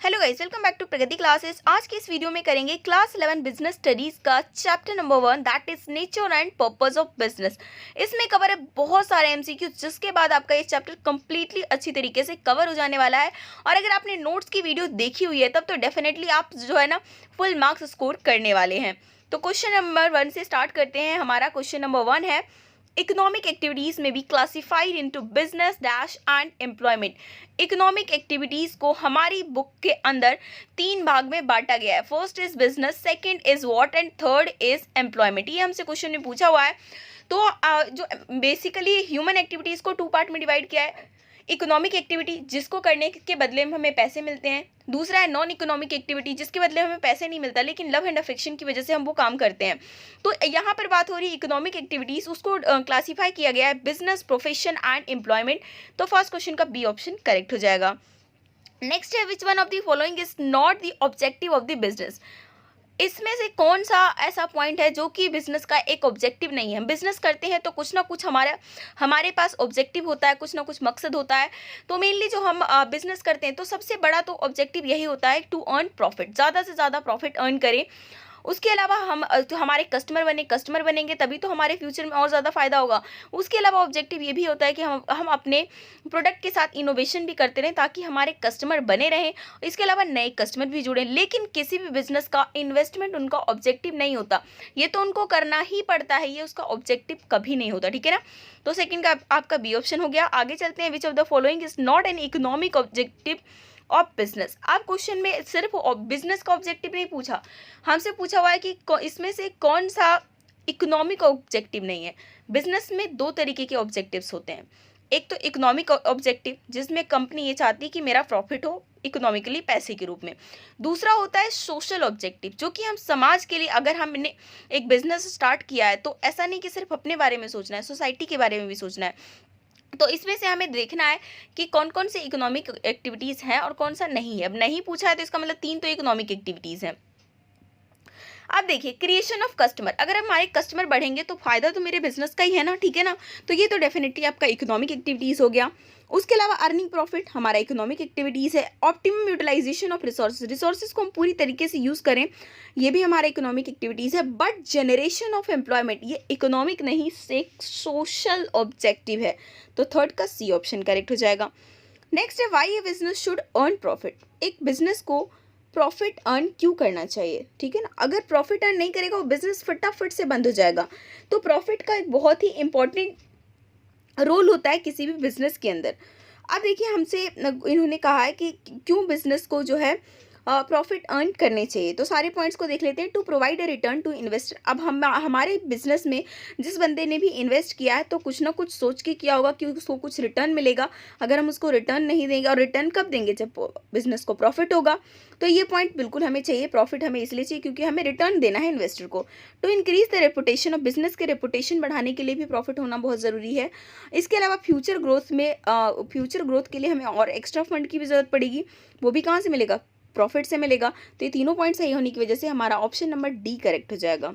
Hello guys, welcome back to Pragati classes. आज की इस वीडियो में करेंगे क्लास 11 बिजनेस स्टडीज का chapter number 1, that is nature and purpose of business. इसमें कवर है बहुत सारे एमसीक्यू, जिसके बाद आपका ये चैप्टर कंप्लीटली अच्छी तरीके से कवर हो जाने वाला है। और अगर आपने नोट्स की वीडियो देखी हुई है तब तो डेफिनेटली आप जो है ना फुल मार्क्स स्कोर करने वाले हैं। तो क्वेश्चन नंबर 1 से स्टार्ट करते हैं। हमारा क्वेश्चन नंबर 1 है, इकोनॉमिक एक्टिविटीज में be classified into business dash and employment. Economic activities को हमारी बुक के अंदर 3 भाग में बांटा गया है। First is business, second is what and third is employment. ये हमसे क्वेश्चन में पूछा हुआ है। तो जो बेसिकली ह्यूमन एक्टिविटीज को 2 पार्ट में डिवाइड किया है। इकोनॉमिक एक्टिविटी जिसको करने के बदले में हमें पैसे मिलते हैं, दूसरा है नॉन इकोनॉमिक एक्टिविटी जिसके बदले हमें पैसे नहीं मिलता लेकिन लव एंड अफेक्शन की वजह से हम वो काम करते हैं। तो यहाँ पर बात हो रही है इकोनॉमिक एक्टिविटीज, उसको क्लासीफाई किया गया है बिजनेस, प्रोफेशन एंड एम्प्लॉयमेंट। तो फर्स्ट क्वेश्चन का बी ऑप्शन करेक्ट हो जाएगा। नेक्स्ट है, which one of the following is not the objective of the business. इसमें से कौन सा ऐसा पॉइंट है जो कि बिजनेस का एक ऑब्जेक्टिव नहीं है। बिजनेस करते हैं तो कुछ ना कुछ हमारे पास ऑब्जेक्टिव होता है, कुछ ना कुछ मकसद होता है। तो मेनली जो हम बिजनेस करते हैं तो सबसे बड़ा तो ऑब्जेक्टिव यही होता है टू अर्न प्रॉफिट, ज़्यादा से ज़्यादा प्रॉफिट अर्न करें। उसके अलावा हम तो हमारे कस्टमर बनेंगे तभी तो हमारे फ्यूचर में और ज़्यादा फायदा होगा। उसके अलावा ऑब्जेक्टिव ये भी होता है कि हम अपने प्रोडक्ट के साथ इनोवेशन भी करते रहें ताकि हमारे कस्टमर बने रहें। इसके अलावा नए कस्टमर भी जुड़ें। लेकिन किसी भी बिजनेस का इन्वेस्टमेंट उनका ऑब्जेक्टिव नहीं होता, ये तो उनको करना ही पड़ता है, ये उसका ऑब्जेक्टिव कभी नहीं होता। ठीक है ना। तो सेकंड का आपका बी ऑप्शन हो गया। आगे चलते हैं, विच of the following is not an economic objective of business. आप क्वेश्चन में सिर्फ बिजनेस का ऑब्जेक्टिव नहीं पूछा, हमसे पूछा हुआ है कि इसमें से कौन सा इकोनॉमिक ऑब्जेक्टिव नहीं है। बिजनेस में 2 तरीके के ऑब्जेक्टिव्स होते हैं। एक तो इकोनॉमिक ऑब्जेक्टिव जिसमें कंपनी ये चाहती है कि मेरा प्रॉफिट हो इकोनॉमिकली, पैसे के रूप में। दूसरा होता है सोशल ऑब्जेक्टिव, जो कि हम समाज के लिए, अगर हमने एक बिजनेस स्टार्ट किया है तो ऐसा नहीं कि सिर्फ अपने बारे में सोचना है, सोसाइटी के बारे में भी सोचना है। तो इसमें से हमें देखना है कि कौन कौन से इकोनॉमिक एक्टिविटीज़ हैं और कौन सा नहीं है। अब नहीं पूछा है तो इसका मतलब 3 तो इकोनॉमिक एक्टिविटीज़ हैं। अब देखिए, क्रिएशन ऑफ कस्टमर, अगर हमारे कस्टमर बढ़ेंगे तो फायदा तो मेरे बिजनेस का ही है ना। ठीक है ना। तो ये तो डेफिनेटली आपका इकोनॉमिक एक्टिविटीज़ हो गया। उसके अलावा अर्निंग प्रॉफिट हमारा इकोनॉमिक एक्टिविटीज़ है। ऑप्टिमम यूटिलाइजेशन ऑफ रिसोर्सेज को हम पूरी तरीके से यूज़ करें, ये भी हमारा इकोनॉमिक एक्टिविटीज़ है। बट जनरेशन ऑफ एम्प्लॉयमेंट ये इकोनॉमिक नहीं, एक सोशल ऑब्जेक्टिव है। तो थर्ड का सी ऑप्शन करेक्ट हो जाएगा। नेक्स्ट है, why a business should earn profit. एक बिजनेस को प्रॉफिट अर्न क्यों करना चाहिए। ठीक है ना। अगर प्रॉफिट अर्न नहीं करेगा वो बिजनेस फटाफट से बंद हो जाएगा। तो प्रॉफिट का एक बहुत ही इंपॉर्टेंट रोल होता है किसी भी बिजनेस के अंदर। अब देखिए, हमसे इन्होंने कहा है कि क्यों बिजनेस को जो है प्रॉफिट अर्न करने चाहिए। तो सारे पॉइंट्स को देख लेते हैं। To provide a return to investor. अब हमारे बिजनेस में जिस बंदे ने भी इन्वेस्ट किया है तो कुछ ना कुछ सोच के किया होगा कि उसको कुछ रिटर्न मिलेगा। अगर हम उसको रिटर्न नहीं देंगे, और रिटर्न कब देंगे, जब बिजनेस को प्रॉफिट होगा। तो ये पॉइंट बिल्कुल हमें चाहिए। प्रॉफिट हमें इसलिए चाहिए क्योंकि हमें रिटर्न देना है इन्वेस्टर को। To increase the reputation of business, के रेपुटेशन बढ़ाने के लिए भी प्रॉफिट होना बहुत ज़रूरी है। इसके अलावा फ्यूचर ग्रोथ के लिए हमें और एक्स्ट्रा फंड की भी ज़रूरत पड़ेगी, वो भी कहाँ से मिलेगा, प्रॉफिट से मिलेगा। तो ये तीनों पॉइंट सही होने की वजह से हमारा ऑप्शन नंबर डी करेक्ट हो जाएगा।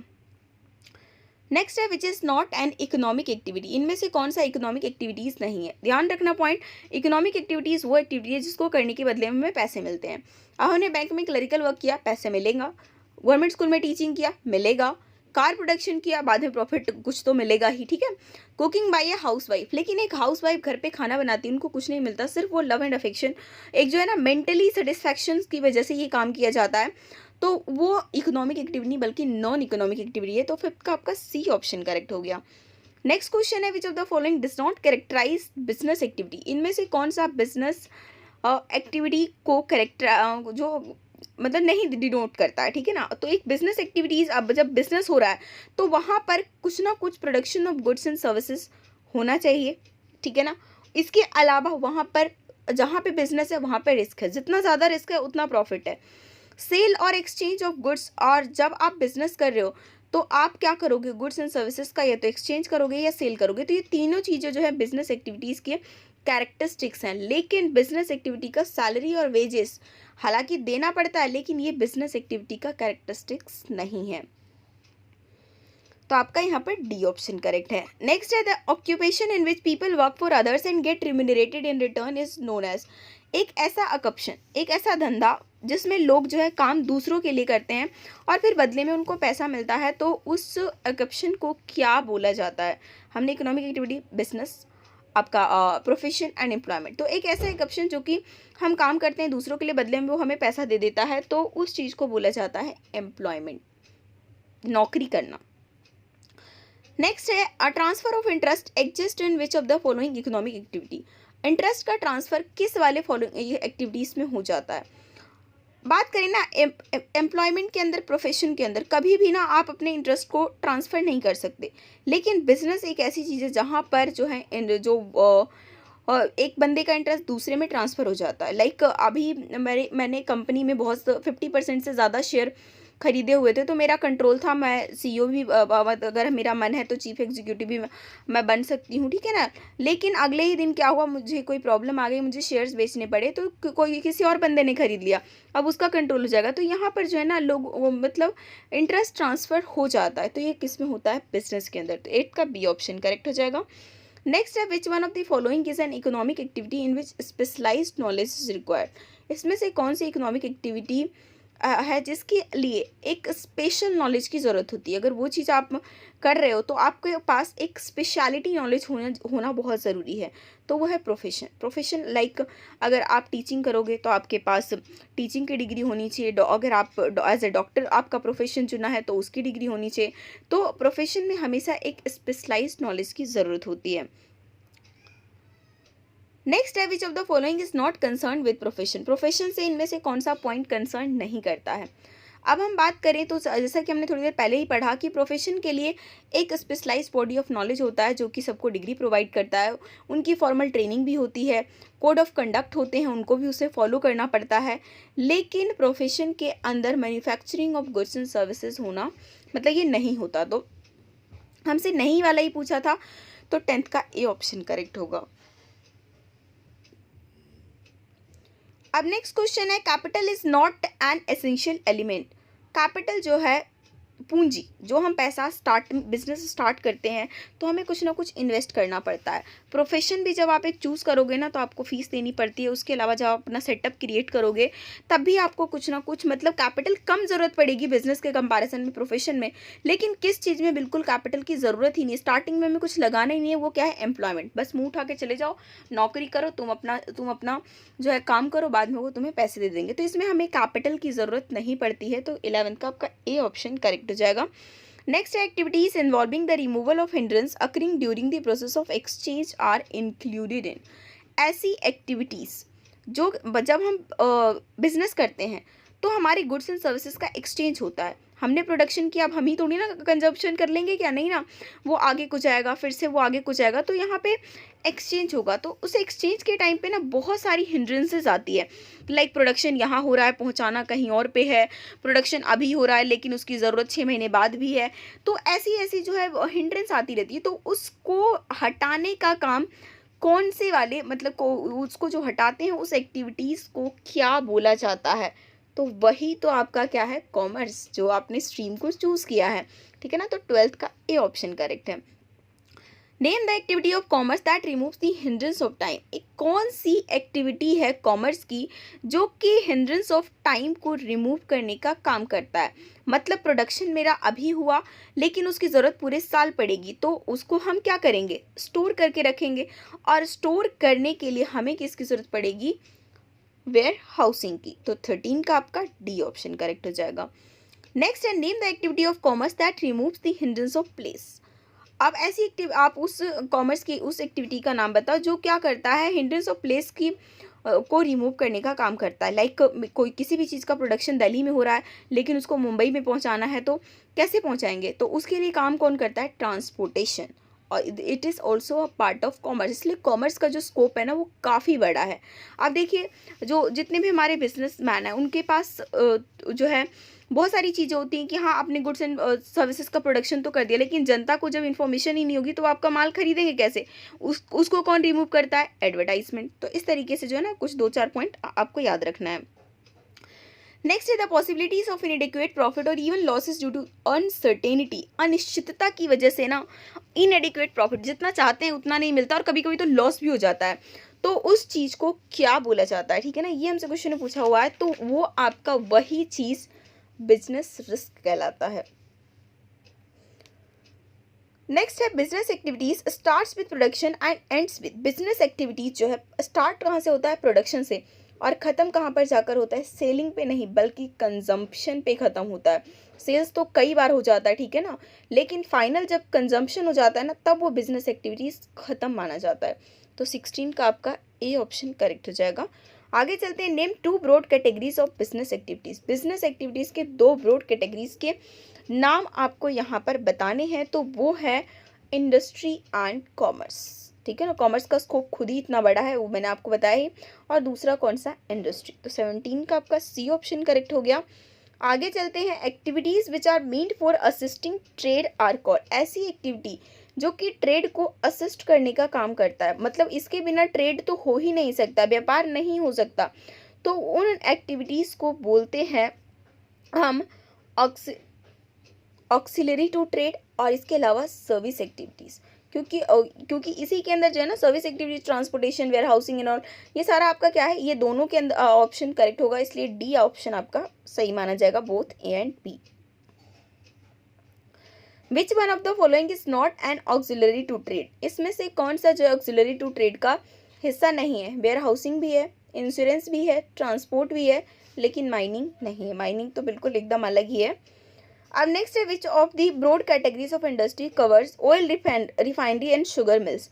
नेक्स्ट है, which is not an economic activity. इनमें से कौन सा इकोनॉमिक एक्टिविटीज़ नहीं है। ध्यान रखना पॉइंट, इकोनॉमिक एक्टिविटीज़ वो एक्टिविटी है जिसको करने के बदले में हमें पैसे मिलते हैं। अब हमने बैंक में क्लरिकल वर्क किया, पैसे मिलेगा। गवर्नमेंट स्कूल में टीचिंग किया, मिलेगा। कार प्रोडक्शन किया, बाद में प्रॉफिट कुछ तो मिलेगा ही। ठीक है। Cooking by a housewife, लेकिन एक हाउस वाइफ घर पे खाना बनाती है, उनको कुछ नहीं मिलता, सिर्फ वो लव एंड अफेक्शन, एक जो है ना मेंटली सेटिस्फैक्शन की वजह से ये काम किया जाता है। तो वो इकोनॉमिक एक्टिविटी नहीं बल्कि नॉन इकोनॉमिक एक्टिविटी है। तो फिफ्थ का आपका सी ऑप्शन करेक्ट हो गया। नेक्स्ट क्वेश्चन है, which of the following does not characterize business activity. इनमें से कौन सा बिजनेस एक्टिविटी को करेक्टर जो मतलब नहीं डिनोट करता है। ठीक है ना। तो एक बिजनेस एक्टिविटीज़, अब जब बिजनेस हो रहा है तो वहाँ पर कुछ ना कुछ production of goods and services होना चाहिए। ठीक है ना। इसके अलावा वहाँ पर जहाँ पे बिजनेस है वहाँ पे रिस्क है, जितना ज़्यादा रिस्क है उतना प्रॉफिट है। सेल और एक्सचेंज ऑफ गुड्स, और जब आप बिजनेस कर रहे हो तो आप क्या करोगे, गुड्स एंड सर्विसेज का या तो एक्सचेंज करोगे या सेल करोगे। तो ये तीनों चीज़ें जो है बिजनेस एक्टिविटीज़ की कैरेक्टरिस्टिक्स हैं। लेकिन बिजनेस एक्टिविटी का सैलरी और वेजेस हालांकि देना पड़ता है, लेकिन ये बिजनेस एक्टिविटी का कैरेक्टरिस्टिक्स नहीं है। तो आपका यहाँ पर डी ऑप्शन करेक्ट है। नेक्स्ट है, the occupation in which people work for others and get remunerated in return is known as. एक ऐसा ऑक्यूपेशन, एक ऐसा धंधा जिसमें लोग जो है काम दूसरों के लिए करते हैं और फिर बदले में उनको पैसा मिलता है, तो उस एक्शन को क्या बोला जाता है? हमने इकोनॉमिक एक्टिविटी, बिजनेस, आपका प्रोफेशन एंड एम्प्लॉयमेंट। तो एक ऐसा एक ऑप्शन जो कि हम काम करते हैं दूसरों के लिए, बदले में वो हमें पैसा दे देता है, तो उस चीज़ को बोला जाता है एम्प्लॉयमेंट, नौकरी करना। नेक्स्ट है a transfer of interest exist in which of the following economic activity. Interest का ट्रांसफर किस वाले फॉलोइंग एक्टिविटीज़ में हो जाता है? बात करें ना एम्प्लॉयमेंट के अंदर, प्रोफेशन के अंदर कभी भी ना आप अपने इंटरेस्ट को ट्रांसफ़र नहीं कर सकते, लेकिन बिजनेस एक ऐसी चीज़ है जहाँ पर जो है एक बंदे का इंटरेस्ट दूसरे में ट्रांसफ़र हो जाता है। लाइक अभी मैंने कंपनी में बहुत 50% से ज़्यादा शेयर खरीदे हुए थे, तो मेरा कंट्रोल था, मैं सीईओ भी अगर मेरा मन है तो चीफ एग्जीक्यूटिव भी मैं बन सकती हूँ, ठीक है ना। लेकिन अगले ही दिन क्या हुआ, मुझे कोई प्रॉब्लम आ गई, मुझे शेयर्स बेचने पड़े, तो कोई किसी और बंदे ने खरीद लिया, अब उसका कंट्रोल हो जाएगा। तो यहाँ पर जो है ना मतलब इंटरेस्ट ट्रांसफ़र हो जाता है। तो ये किस में होता है? बिजनेस के अंदर। तो 8 का बी ऑप्शन करेक्ट हो जाएगा। नेक्स्ट है which one of the following is an economic activity in which specialized knowledge is required. इसमें से कौन सी इकोनॉमिक एक्टिविटी है जिसके लिए एक स्पेशल नॉलेज की ज़रूरत होती है? अगर वो चीज़ आप कर रहे हो तो आपके पास एक स्पेशलिटी नॉलेज होना बहुत ज़रूरी है, तो वो है प्रोफेशन। लाइक अगर आप टीचिंग करोगे तो आपके पास टीचिंग की डिग्री होनी चाहिए। अगर आप एज ए डॉक्टर आपका प्रोफेशन चुना है तो उसकी डिग्री होनी चाहिए। तो प्रोफेशन में हमेशा एक स्पेशलाइज्ड नॉलेज की ज़रूरत होती है। नेक्स्ट है which of the following is not concern with profession. Profession से इनमें से कौन सा पॉइंट कंसर्न नहीं करता है? अब हम बात करें तो जैसा कि हमने थोड़ी देर पहले ही पढ़ा कि प्रोफेशन के लिए एक स्पेशलाइज बॉडी ऑफ नॉलेज होता है जो कि सबको डिग्री प्रोवाइड करता है, उनकी फॉर्मल ट्रेनिंग भी होती है, कोड ऑफ कंडक्ट होते हैं, उनको भी उसे फॉलो करना पड़ता है। लेकिन प्रोफेशन के अंदर manufacturing of goods and services होना मतलब ये नहीं होता। तो हमसे नहीं वाला ही पूछा था, तो 10th का ए ऑप्शन करेक्ट होगा। अब नेक्स्ट क्वेश्चन है capital is not an essential element. Capital जो है पूंजी, जो हम पैसा बिजनेस स्टार्ट करते हैं तो हमें कुछ ना कुछ इन्वेस्ट करना पड़ता है। प्रोफेशन भी जब आप एक चूज़ करोगे ना तो आपको फीस देनी पड़ती है। उसके अलावा जब आप अपना सेटअप क्रिएट करोगे तब भी आपको कुछ ना कुछ मतलब कैपिटल कम ज़रूरत पड़ेगी बिजनेस के कंपैरिजन में, प्रोफेशन में। लेकिन किस चीज़ में बिल्कुल कैपिटल की ज़रूरत ही नहीं, स्टार्टिंग में हमें कुछ लगाना ही नहीं है, वो क्या है? एम्प्लॉयमेंट। बस मुँह उठा के चले जाओ, नौकरी करो, तुम अपना जो है काम करो, बाद में वो तुम्हें पैसे दे देंगे। तो इसमें हमें कैपिटल की ज़रूरत नहीं पड़ती है। तो 11 का आपका ए ऑप्शन करेक्ट हो जाएगा। Next activities involving the removal of hindrance occurring during the process of exchange are included in. ऐसी एक्टिविटीज़ जो जब हम बिजनेस करते हैं तो हमारे गुड्स एंड सर्विसेज का एक्सचेंज होता है। हमने प्रोडक्शन किया, अब हम ही थोड़ी ना कंजप्शन कर लेंगे, क्या नहीं ना, वो आगे कुछ आएगा, फिर से वो आगे कुछ आएगा, तो यहाँ पे एक्सचेंज होगा। तो उस एक्सचेंज के टाइम पे ना बहुत सारी हिंड्रेंसेस आती है। लाइक प्रोडक्शन यहाँ हो रहा है, पहुँचाना कहीं और पे है, प्रोडक्शन अभी हो रहा है लेकिन उसकी ज़रूरत 6 महीने बाद भी है। तो ऐसी जो है हिंड्रेंस आती रहती है। तो उसको हटाने का काम कौन से वाले मतलब उसको जो हटाते हैं उस एक्टिविटीज़ को क्या बोला जाता है? तो वही तो आपका क्या है? कॉमर्स, जो आपने स्ट्रीम को चूज़ किया है, ठीक है ना। तो 12th का ए ऑप्शन करेक्ट है। Name the activity of commerce that removes the hindrance of time. एक कौन सी एक्टिविटी है कॉमर्स की जो कि हिंड्रेंस ऑफ टाइम को रिमूव करने का काम करता है? मतलब प्रोडक्शन मेरा अभी हुआ लेकिन उसकी ज़रूरत पूरे साल पड़ेगी, तो उसको हम क्या करेंगे? स्टोर करके रखेंगे। और स्टोर करने के लिए हमें किसकी ज़रूरत पड़ेगी? वेयर हाउसिंग की। तो 13 का आपका डी ऑप्शन करेक्ट हो जाएगा। नेक्स्ट है name the activity of commerce that removes the hindrance of place. अब ऐसी आप उस कॉमर्स की उस एक्टिविटी का नाम बताओ जो क्या करता है? हिंड्रेंस ऑफ प्लेस की को रिमूव करने का काम करता है। लाइक कोई किसी भी चीज़ का प्रोडक्शन दिल्ली में हो रहा है लेकिन उसको मुंबई में पहुंचाना है, तो कैसे पहुंचाएंगे? तो उसके लिए काम कौन करता है? ट्रांसपोर्टेशन। और it is also a part of commerce. इसलिए कॉमर्स का जो स्कोप है ना वो काफ़ी बड़ा है। आप देखिए जो जितने भी हमारे बिजनेसमैन हैं उनके पास जो है बहुत सारी चीज़ें होती हैं कि हाँ आपने गुड्स एंड सर्विसेज का प्रोडक्शन तो कर दिया, लेकिन जनता को जब इन्फॉर्मेशन ही नहीं होगी तो आपका माल खरीदेंगे कैसे? उसको कौन रिमूव करता है? एडवर्टाइजमेंट। तो इस तरीके से जो है ना कुछ 2-4 पॉइंट आपको याद रखना है। नेक्स्ट है the possibilities of inadequate profit और even losses due to uncertainty. अनिश्चितता की वजह से ना इनएडिक्वेट प्रॉफिट जितना चाहते हैं उतना नहीं मिलता और कभी कभी तो लॉस भी हो जाता है। तो उस चीज़ को क्या बोला जाता है, ठीक है ना, ये हमसे क्वेश्चन में पूछा हुआ है। तो वो आपका वही चीज़ बिजनेस रिस्क कहलाता है। नेक्स्ट है business activities starts with production and ends with. Business activities जो है स्टार्ट कहाँ से होता है, प्रोडक्शन से, और ख़त्म कहाँ पर जाकर होता है, सेलिंग पे नहीं बल्कि कंजम्पशन पे ख़त्म होता है। सेल्स तो कई बार हो जाता है, ठीक है ना, लेकिन फाइनल जब कंजम्पशन हो जाता है ना, तब वो बिजनेस एक्टिविटीज़ ख़त्म माना जाता है। तो 16 का आपका ए ऑप्शन करेक्ट हो जाएगा। आगे चलते हैं, name 2 broad categories of business activities. Business activities के 2 ब्रॉड कैटेगरीज के नाम आपको यहाँ पर बताने हैं। तो वो है इंडस्ट्री एंड कॉमर्स, ठीक है ना, कॉमर्स का स्कोप खुद ही इतना बड़ा है, वो मैंने आपको बताया ही। और दूसरा कौन सा, इंडस्ट्री। तो 17 का आपका सी ऑप्शन करेक्ट हो गया। आगे चलते हैं, activities which are meant for assisting trade are called. ऐसी एक्टिविटी जो कि ट्रेड को असिस्ट करने का काम करता है, मतलब इसके बिना ट्रेड तो हो ही नहीं सकता, व्यापार नहीं हो सकता। तो उन एक्टिविटीज़ को बोलते हैं हम ऑक्सिलरी टू ट्रेड, और इसके अलावा सर्विस एक्टिविटीज़, क्योंकि इसी के अंदर जो है ना service activities, transportation, warehousing and all, ये सारा आपका क्या है, ये दोनों के अंदर ऑप्शन करेक्ट होगा, इसलिए डी ऑप्शन आपका सही माना जाएगा, both A and B. Which one of the following is not an auxiliary to trade. इसमें से कौन सा जो है ऑक्सिलरी टू ट्रेड का हिस्सा नहीं है। वेयर हाउसिंग भी है, इंश्योरेंस भी है, ट्रांसपोर्ट भी है, लेकिन माइनिंग नहीं है। माइनिंग तो बिल्कुल एकदम अलग ही है। अब नेक्स्ट है, which of the broad categories of industry covers oil refinery and sugar mills.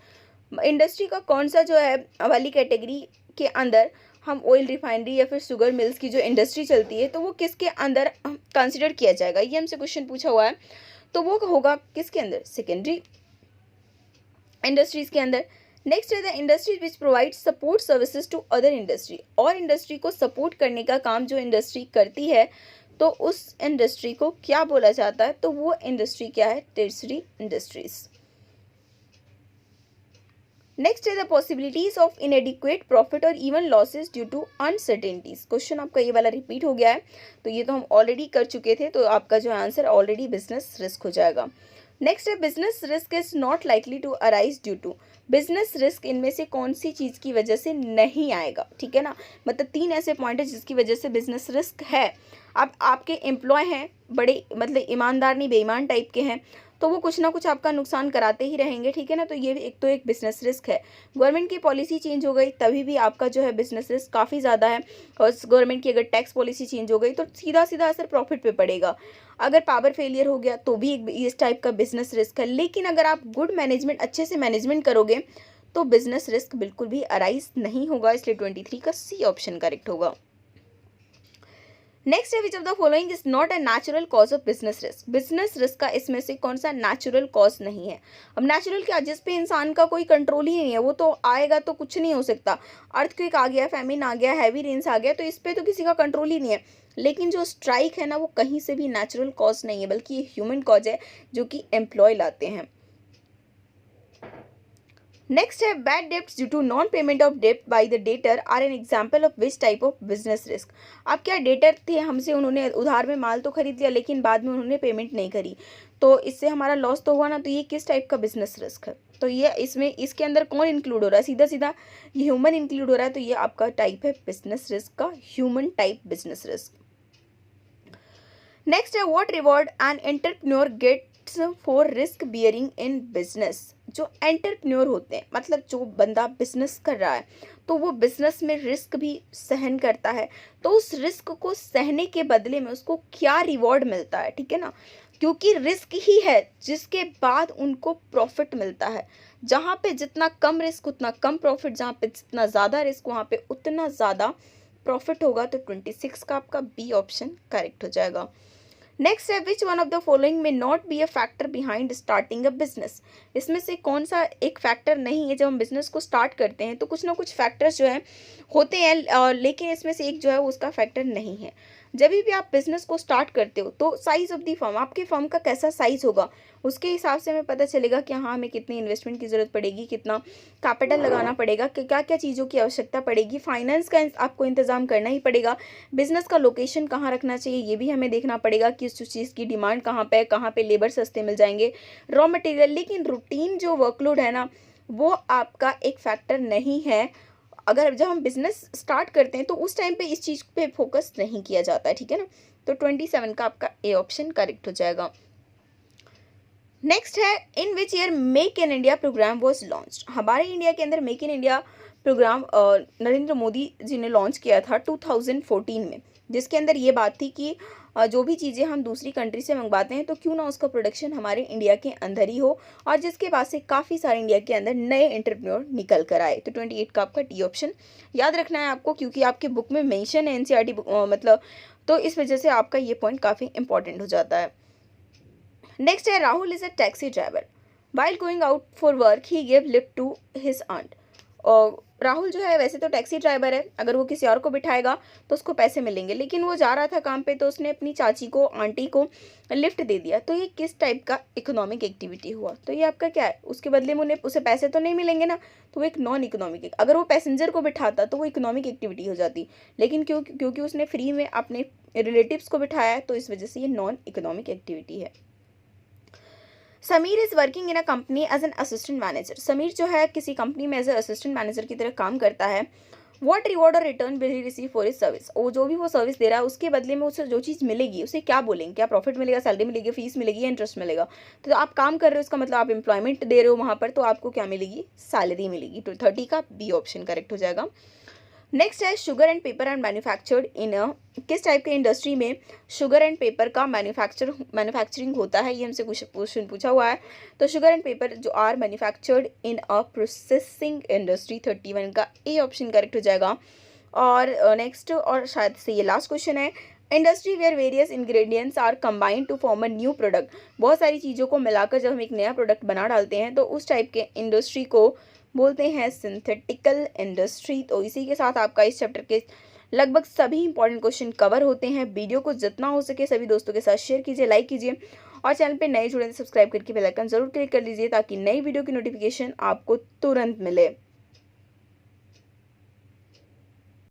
Industry का कौन सा जो है वाली कैटेगरी के अंदर हम ऑयल रिफाइनरी या फिर शुगर मिल्स की जो इंडस्ट्री चलती है, तो वो किसके अंदर कंसिडर किया जाएगा, ये हमसे क्वेश्चन पूछा हुआ है। तो वो होगा किसके अंदर, सेकेंडरी इंडस्ट्रीज के अंदर। नेक्स्ट है the industries which provide support services to other industry. और इंडस्ट्री को सपोर्ट करने का काम जो इंडस्ट्री करती है, तो उस इंडस्ट्री को क्या बोला जाता है, तो वो इंडस्ट्री क्या है, टर्शियरी इंडस्ट्रीज। नेक्स्ट है the possibilities of inadequate profit और even losses due to uncertainties. Question आपका ये वाला रिपीट हो गया है, तो ये तो हम ऑलरेडी कर चुके थे, तो आपका जो आंसर ऑलरेडी बिजनेस रिस्क हो जाएगा। नेक्स्ट है business risk is not likely to arise due to. Business risk इनमें से कौन सी चीज़ की वजह से नहीं आएगा, ठीक है ना, मतलब 3 ऐसे पॉइंट है जिसकी वजह से बिजनेस रिस्क है। अब आपके एम्प्लॉय हैं बड़े, मतलब ईमानदार नहीं बेईमान टाइप के हैं, तो वो कुछ ना कुछ आपका नुकसान कराते ही रहेंगे, ठीक है ना, तो ये एक बिजनेस रिस्क है। गवर्नमेंट की पॉलिसी चेंज हो गई तभी भी आपका जो है बिजनेस रिस्क काफ़ी ज़्यादा है, और गवर्नमेंट की अगर टैक्स पॉलिसी चेंज हो गई तो सीधा सीधा असर प्रॉफिट पे पड़ेगा। अगर पावर फेलियर हो गया तो भी एक इस टाइप का बिजनेस रिस्क है। लेकिन अगर आप गुड मैनेजमेंट, अच्छे से मैनेजमेंट करोगे तो बिजनेस रिस्क बिल्कुल भी अराइज नहीं होगा, इसलिए 23 का सी ऑप्शन करेक्ट होगा। नेक्स्ट है, which of the following is not a natural cause of business risk. Business risk का इसमें से कौन सा नेचुरल कॉज नहीं है। अब नेचुरल क्या, जिस पे इंसान का कोई कंट्रोल ही नहीं है, वो तो आएगा तो कुछ नहीं हो सकता। अर्थक्वेक आ गया, फैमिन आ गया, हैवी रेन्स आ गया, तो इस पे तो किसी का कंट्रोल ही नहीं है। लेकिन जो स्ट्राइक है ना, वो कहीं से भी नेचुरल कॉज नहीं है, बल्कि ये ह्यूमन कॉज है जो कि एम्प्लॉय लाते हैं। नेक्स्ट है, bad debts due to non payment of डेब्ट by the debtor are an example of which type of business risk. अब क्या डेटर थे हमसे, उन्होंने उधार में माल तो खरीद लिया लेकिन बाद में उन्होंने पेमेंट नहीं करी, तो इससे हमारा लॉस तो हुआ ना, तो ये किस टाइप का बिजनेस रिस्क है। तो ये इसमें इसके अंदर कौन इंक्लूड हो रहा है, सीधा सीधा ये ह्यूमन इंक्लूड हो रहा है, तो ये आपका टाइप है बिजनेस रिस्क का, human type business risk. Next है, what reward an entrepreneur gets for risk bearing in business. जो एंटरप्रेन्योर होते हैं, मतलब जो बंदा बिजनेस कर रहा है, तो वो बिजनेस में रिस्क भी सहन करता है, तो उस रिस्क को सहने के बदले में उसको क्या रिवॉर्ड मिलता है, ठीक है ना, क्योंकि रिस्क ही है जिसके बाद उनको प्रॉफिट मिलता है। जहाँ पे जितना कम रिस्क उतना कम प्रॉफिट, जहाँ पे जितना ज़्यादा रिस्क वहाँ पे उतना ज़्यादा प्रॉफिट होगा। तो 26 का आपका बी ऑप्शन करेक्ट हो जाएगा। नेक्स्ट है, which one of the following may not be a factor behind starting a business. इसमें से कौन सा एक फैक्टर नहीं है, जब हम बिजनेस को स्टार्ट करते हैं तो कुछ ना कुछ फैक्टर्स जो हैं होते हैं, लेकिन इसमें से एक जो है उसका फैक्टर नहीं है। जब भी आप बिजनेस को स्टार्ट करते हो तो साइज़ ऑफ दी फर्म, आपके फर्म का कैसा साइज़ होगा उसके हिसाब से हमें पता चलेगा कि हाँ हमें कितनी इन्वेस्टमेंट की ज़रूरत पड़ेगी, कितना कैपिटल लगाना पड़ेगा, कि क्या क्या चीज़ों की आवश्यकता पड़ेगी, फाइनेंस का आपको इंतज़ाम करना ही पड़ेगा, बिजनेस का लोकेशन कहाँ रखना चाहिए ये भी हमें देखना पड़ेगा कि उस चीज़ की डिमांड कहाँ पे है, कहाँ पे लेबर सस्ते मिल जाएंगे, रॉ मटेरियल। लेकिन रूटीन जो वर्कलोड है ना, वो आपका एक फैक्टर नहीं है अगर जब हम बिजनेस स्टार्ट करते हैं तो उस टाइम पे इस चीज़ पे फोकस नहीं किया जाता है, ठीक है ना। तो 27 का आपका ए ऑप्शन करेक्ट हो जाएगा। नेक्स्ट है, in which year make in India programme was launch. हमारे इंडिया के अंदर make in India programme Narendra Modi ji ने लॉन्च किया था 2014 में, जिसके अंदर ये बात थी कि जो भी चीज़ें हम दूसरी कंट्री से मंगवाते हैं तो क्यों ना उसका प्रोडक्शन हमारे इंडिया के अंदर ही हो, और जिसके बाद से काफ़ी सारे इंडिया के अंदर नए एंटरप्रेन्योर निकल कर आए। तो 28 का आपका डी ऑप्शन याद रखना है आपको, क्योंकि आपके बुक में मेंशन है एनसीईआरटी मतलब, तो इस वजह से आपका ये पॉइंट काफ़ी इंपॉर्टेंट हो जाता है। नेक्स्ट है, Rahul is a taxi driver, while going out for work he give lift to his aunt. और राहुल जो है वैसे तो टैक्सी ड्राइवर है, अगर वो किसी और को बिठाएगा तो उसको पैसे मिलेंगे, लेकिन वो जा रहा था काम पे तो उसने अपनी चाची को, आंटी को लिफ्ट दे दिया। तो ये किस टाइप का इकोनॉमिक एक्टिविटी हुआ? तो ये आपका क्या है, उसके बदले में उन्हें उसे पैसे तो नहीं मिलेंगे ना, तो वो एक नॉन इकोनॉमिक। अगर वो पैसेंजर को बिठाता तो वो इकोनॉमिक एक्टिविटी हो जाती, लेकिन क्योंकि उसने फ्री में अपने रिलेटिव्स को बिठाया है तो इस वजह से ये नॉन इकोनॉमिक एक्टिविटी है। Sameer is working in a company as an assistant manager. Sameer जो है किसी कंपनी में एज ए असिस्टेंट मैनेजर की तरह काम करता है। व्हाट रिवॉर्ड और return will he receive for his service. वो जो भी वो सर्विस दे रहा है उसके बदले में उसे जो चीज़ मिलेगी उसे क्या बोलेंगे, क्या प्रॉफिट मिलेगा, सैलरी मिलेगी, फीस मिलेगी या इंटरेस्ट मिलेगा। तो आप काम कर रहे हो इसका मतलब आप एम्प्लॉयमेंट दे रहे हो वहाँ पर, तो आपको क्या मिलेगी, सैलरी मिलेगी। तो 30 का बी ऑप्शन करेक्ट हो जाएगा। नेक्स्ट है, sugar and paper and manufactured in a, किस टाइप के इंडस्ट्री में शुगर एंड पेपर का मैन्युफैक्चरिंग होता है, ये हमसे क्वेश्चन पूछा हुआ है। तो शुगर एंड पेपर जो are manufactured in a processing industry, 31 का ए ऑप्शन करेक्ट हो जाएगा। और नेक्स्ट और शायद से ये लास्ट क्वेश्चन है, industry where various ingredients are combined to form a new product. बहुत सारी चीज़ों को मिलाकर जब हम एक नया प्रोडक्ट बना डालते हैं तो उस टाइप के इंडस्ट्री को बोलते हैं सिंथेटिकल इंडस्ट्री। तो इसी के साथ आपका इस चैप्टर के लगभग सभी इंपॉर्टेंट क्वेश्चन कवर होते हैं। वीडियो को जितना हो सके सभी दोस्तों के साथ शेयर कीजिए, लाइक कीजिए, और चैनल पे नए जुड़े सब्सक्राइब करके बेल आइकन जरूर क्लिक कर लीजिए ताकि नई वीडियो की नोटिफिकेशन आपको तुरंत मिले।